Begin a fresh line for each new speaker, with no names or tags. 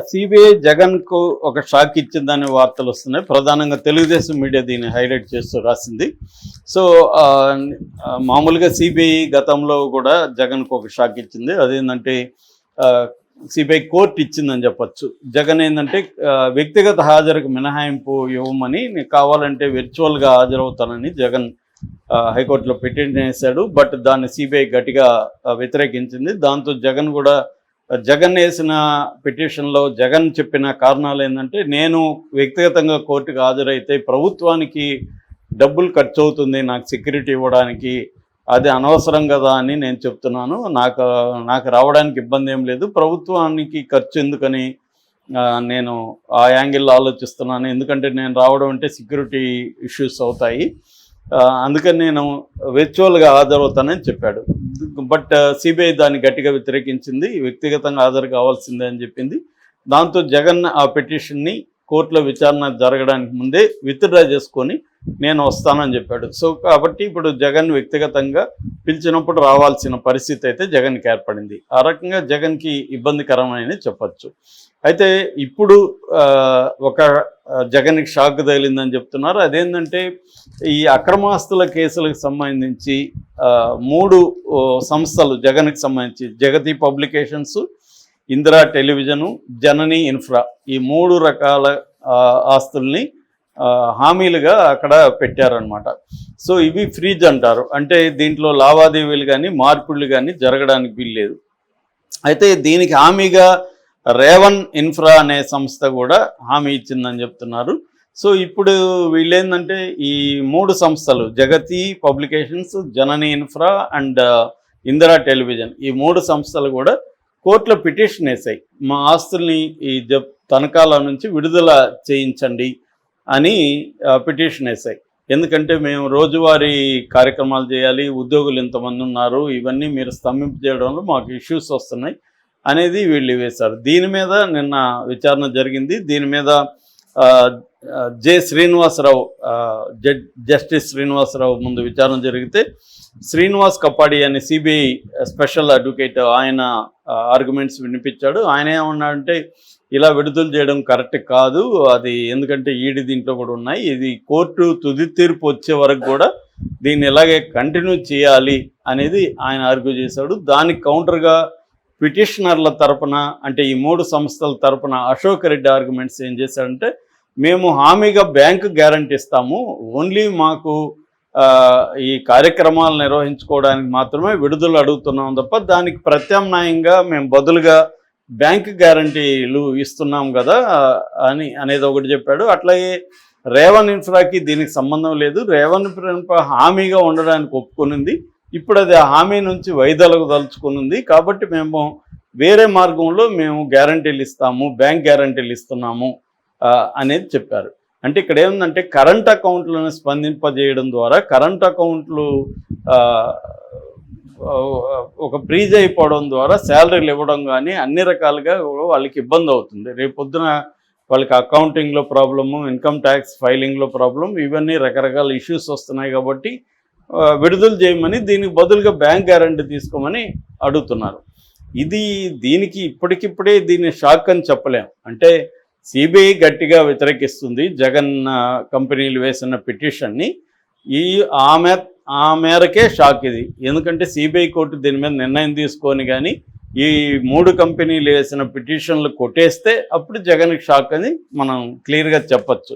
CBI జగన్కు ఒక shock ఇచ్చిందనే వార్తలు వస్తున్నాయి. ప్రధానంగా తెలుగుదేశం మీడియా దీన్ని హైలైట్ చేస్తూ రాసింది. సో మామూలుగా సిబిఐ గతంలో కూడా జగన్కు ఒక షాక్ ఇచ్చింది. అదేంటంటే సిబిఐ కోర్టు ఇచ్చిందని చెప్పచ్చు. జగన్ ఏంటంటే వ్యక్తిగత హాజరుకు మినహాయింపు ఇవ్వమని, నేను కావాలంటే వర్చువల్గా హాజరవుతానని జగన్ హైకోర్టులో పిటిషన్ వేశాడు. బట్ దాన్ని సిబిఐ గట్టిగా వ్యతిరేకించింది. దాంతో జగన్ వేసిన పిటిషన్లో జగన్ చెప్పిన కారణాలు ఏంటంటే, నేను వ్యక్తిగతంగా కోర్టుకు హాజరైతే ప్రభుత్వానికి డబ్బులు ఖర్చు అవుతుంది, నాకు సెక్యూరిటీ ఇవ్వడానికి, అది అనవసరం కదా అని నేను చెప్తున్నాను. నాకు రావడానికి ఇబ్బంది ఏం లేదు, ప్రభుత్వానికి ఖర్చు ఎందుకని నేను ఆ యాంగిల్లో ఆలోచిస్తున్నాను. ఎందుకంటే నేను రావడం అంటే సెక్యూరిటీ ఇష్యూస్ అవుతాయి, అందుకని నేను వర్చువల్గా హాజరవుతానని చెప్పాడు. బట్ సిబిఐ దాన్ని గట్టిగా వ్యతిరేకించింది. వ్యక్తిగతంగా హాజరు కావాల్సిందే అని చెప్పింది. దాంతో జగన్ ఆ పిటిషన్ని కోర్టులో విచారణ జరగడానికి ముందే విత్డ్రా చేసుకొని నేను వస్తానని చెప్పాడు. సో కాబట్టి ఇప్పుడు జగన్ వ్యక్తిగతంగా పిలిచినప్పుడు రావాల్సిన పరిస్థితి అయితే జగన్కి ఏర్పడింది. ఆ రకంగా జగన్కి ఇబ్బందికరమని చెప్పచ్చు. అయితే ఇప్పుడు ఒక జగన్కి షాక్ తగిలిందని చెప్తున్నారు. అదేంటంటే, ఈ అక్రమాస్తుల కేసులకు సంబంధించి 3 సంస్థలు జగన్కి సంబంధించి, జగతి పబ్లికేషన్స్, ఇందిరా టెలివిజను, జనని ఇన్ఫ్రా, ఈ 3 రకాల ఆస్తుల్ని హామీలుగా అక్కడ పెట్టారనమాట. సో ఇవి ఫ్రీజ్ అంటారు. అంటే దీంట్లో లావాదేవీలు కానీ మార్పులు కానీ జరగడానికి వీల్లేదు. అయితే దీనికి హామీగా రేవన్ ఇన్ఫ్రా అనే సంస్థ కూడా హామీ ఇచ్చిందని చెప్తున్నారు. సో ఇప్పుడు వీళ్ళేంటంటే, ఈ 3 సంస్థలు Jagati publications, Janani infra and Indira television, ఈ 3 సంస్థలు కూడా కోర్టులో పిటిషన్ వేసాయి. మా ఆస్తుల్ని ఈ తనఖాల నుంచి విడుదల చేయించండి అని పిటిషన్ వేసాయి. ఎందుకంటే మేము రోజువారీ కార్యక్రమాలు చేయాలి, ఉద్యోగులు ఇంతమంది ఉన్నారు, ఇవన్నీ మీరు స్తంభింపజేయడంలో మాకు ఇష్యూస్ వస్తున్నాయి అనేది వీళ్ళు వేశారు. దీని మీద నిన్న విచారణ జరిగింది. దీని మీద జస్టిస్ శ్రీనివాసరావు ముందు విచారణ జరిగితే, శ్రీనివాస్ కప్పాడి అనే సిబిఐ స్పెషల్ అడ్వకేట్ ఆయన ఆర్గ్యుమెంట్స్ వినిపించాడు. ఆయన ఏమన్నాడంటే, ఇలా విడుదల చేయడం కరెక్ట్ కాదు, అది ఎందుకంటే ఈడీ దీంట్లో కూడా ఉన్నాయి, ఇది కోర్టు తుది తీర్పు వచ్చే వరకు కూడా దీన్ని ఇలాగే కంటిన్యూ చేయాలి అనేది ఆయన ఆర్గ్యూ చేశాడు. దానికి కౌంటర్గా పిటిషనర్ల తరపున, అంటే ఈ 3 సంస్థల తరపున అశోక్ రెడ్డి ఆర్గ్యుమెంట్స్ ఏం చేశాడంటే, మేము హామీగా బ్యాంకు గ్యారంటీ ఇస్తాము, ఓన్లీ మాకు ఈ కార్యక్రమాలు నిర్వహించుకోవడానికి మాత్రమే విడుదల అడుగుతున్నాం తప్ప దానికి ప్రత్యామ్నాయంగా మేము బదులుగా బ్యాంకు గ్యారంటీలు ఇస్తున్నాం కదా అనేది ఒకటి చెప్పాడు. అట్లాగే రేవన్ ఇన్ఫ్రాకి దీనికి సంబంధం లేదు, రేవన్ ఇన్ఫ్రా హామీగా ఉండడానికి ఒప్పుకునింది, ఇప్పుడు అది ఆ హామీ నుంచి వైదొలకు దలుచుకునింది, కాబట్టి మేము వేరే మార్గంలో మేము గ్యారంటీలు ఇస్తాము, బ్యాంక్ గ్యారంటీలు ఇస్తున్నాము అనేది చెప్పారు. అంటే ఇక్కడ ఏముందంటే, కరెంట్ అకౌంట్లను స్పందింపజేయడం ద్వారా కరెంట్ అకౌంట్లు ఒక ఫ్రీజ్ అయిపోవడం ద్వారా శాలరీలు ఇవ్వడం కానీ అన్ని రకాలుగా వాళ్ళకి ఇబ్బంది అవుతుంది. రేపొద్దున వాళ్ళకి అకౌంటింగ్లో ప్రాబ్లము, ఇన్కమ్ ట్యాక్స్ ఫైలింగ్లో ప్రాబ్లం, ఇవన్నీ రకరకాల ఇష్యూస్ వస్తున్నాయి. కాబట్టి విడుదల చేయమని, దీనికి బదులుగా బ్యాంక్ గ్యారంటీ తీసుకోమని అడుగుతున్నారు. దీనికి ఇప్పటికిప్పుడే దీన్ని షాక్ అని చెప్పలేం. అంటే సిబిఐ గట్టిగా వ్యతిరేకిస్తుంది జగన్ కంపెనీలు వేసిన పిటిషన్ని. ఆ మేరకే షాక్ ఇది. ఎందుకంటే సిబిఐ కోర్టు దీని మీద నిర్ణయం తీసుకొని కానీ ఈ 3 కంపెనీలు వేసిన పిటిషన్లు కొట్టేస్తే అప్పుడు జగన్కి షాక్ అని మనం క్లియర్గా చెప్పచ్చు.